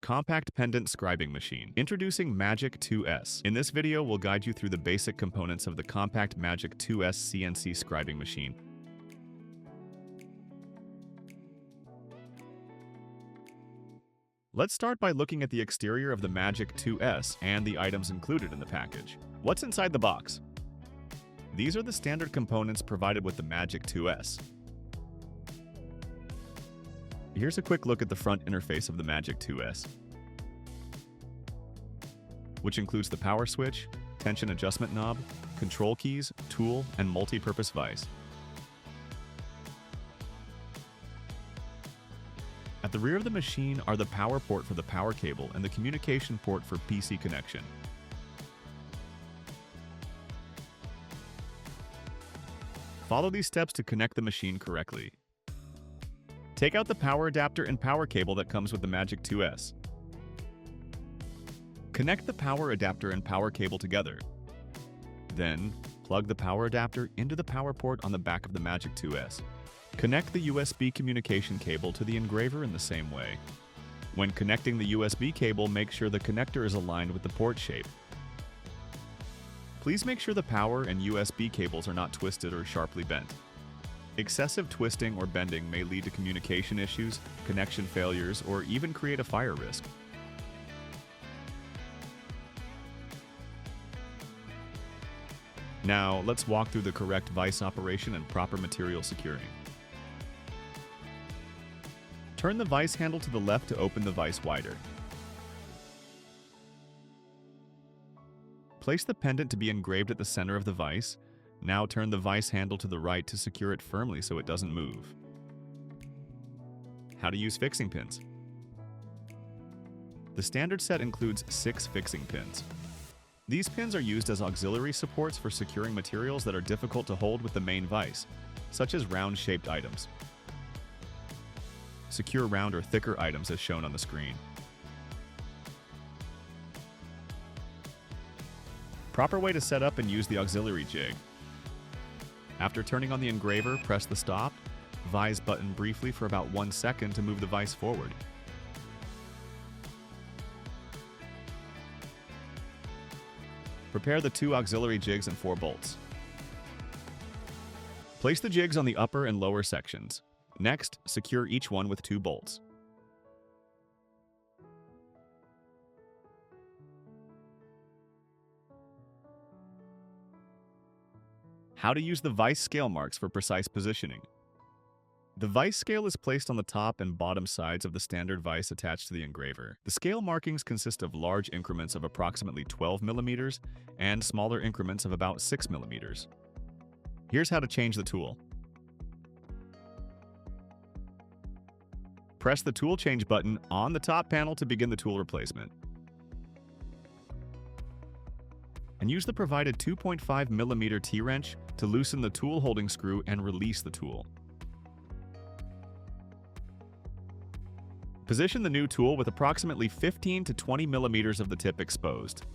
Compact Pendant Scribing Machine. Introducing MAGIC-2S. In this video, we'll guide you through the basic components of the compact MAGIC-2S CNC scribing machine. Let's start by looking at the exterior of the MAGIC-2S and the items included in the package. What's inside the box? These are the standard components provided with the MAGIC-2S. Here's a quick look at the front interface of the MAGIC-2S, which includes the power switch, tension adjustment knob, control keys, tool, and multi-purpose vise. At the rear of the machine are the power port for the power cable and the communication port for PC connection. Follow these steps to connect the machine correctly. Take out the power adapter and power cable that comes with the MAGIC-2S. Connect the power adapter and power cable together. Then, plug the power adapter into the power port on the back of the MAGIC-2S. Connect the USB communication cable to the engraver in the same way. When connecting the USB cable, make sure the connector is aligned with the port shape. Please make sure the power and USB cables are not twisted or sharply bent. Excessive twisting or bending may lead to communication issues, connection failures, or even create a fire risk. Now, let's walk through the correct vise operation and proper material securing. Turn the vise handle to the left to open the vise wider. Place the pendant to be engraved at the center of the vise. Now turn the vise handle to the right to secure it firmly so it doesn't move. How to use fixing pins. The standard set includes 6 fixing pins. These pins are used as auxiliary supports for securing materials that are difficult to hold with the main vise, such as round-shaped items. Secure round or thicker items as shown on the screen. Proper way to set up and use the auxiliary jig. After turning on the engraver, press the stop, vise button briefly for about 1 second to move the vise forward. Prepare the 2 auxiliary jigs and 4 bolts. Place the jigs on the upper and lower sections. Next, secure each one with 2 bolts. How to use the vise scale marks for precise positioning. The vise scale is placed on the top and bottom sides of the standard vise attached to the engraver. The scale markings consist of large increments of approximately 12 mm and smaller increments of about 6 mm. Here's how to change the tool. Press the tool change button on the top panel to begin the tool replacement. And use the provided 2.5 mm T-wrench to loosen the tool holding screw and release the tool. Position the new tool with approximately 15 to 20 mm of the tip exposed.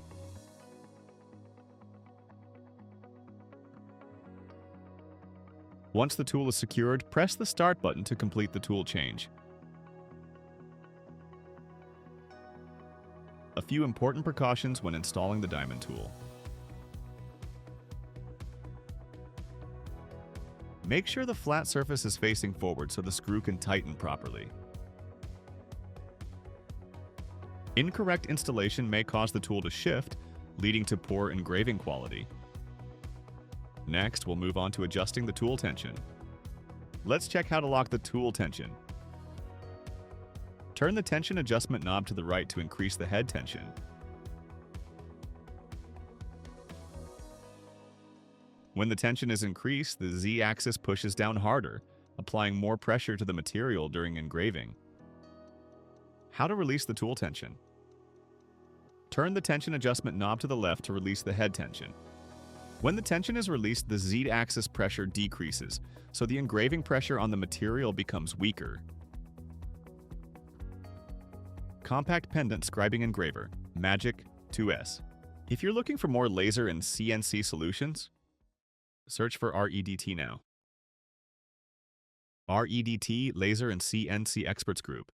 Once the tool is secured, press the start button to complete the tool change. A few important precautions when installing the diamond tool. Make sure the flat surface is facing forward so the screw can tighten properly. Incorrect installation may cause the tool to shift, leading to poor engraving quality. Next, we'll move on to adjusting the tool tension. Let's check how to lock the tool tension. Turn the tension adjustment knob to the right to increase the head tension. When the tension is increased, the Z-axis pushes down harder, applying more pressure to the material during engraving. How to release the tool tension. Turn the tension adjustment knob to the left to release the head tension. When the tension is released, the Z-axis pressure decreases, so the engraving pressure on the material becomes weaker. Compact Pendant Scribing Engraver, MAGIC-2S. If you're looking for more laser and CNC solutions, search for REDT now. REDT Laser and CNC Experts Group.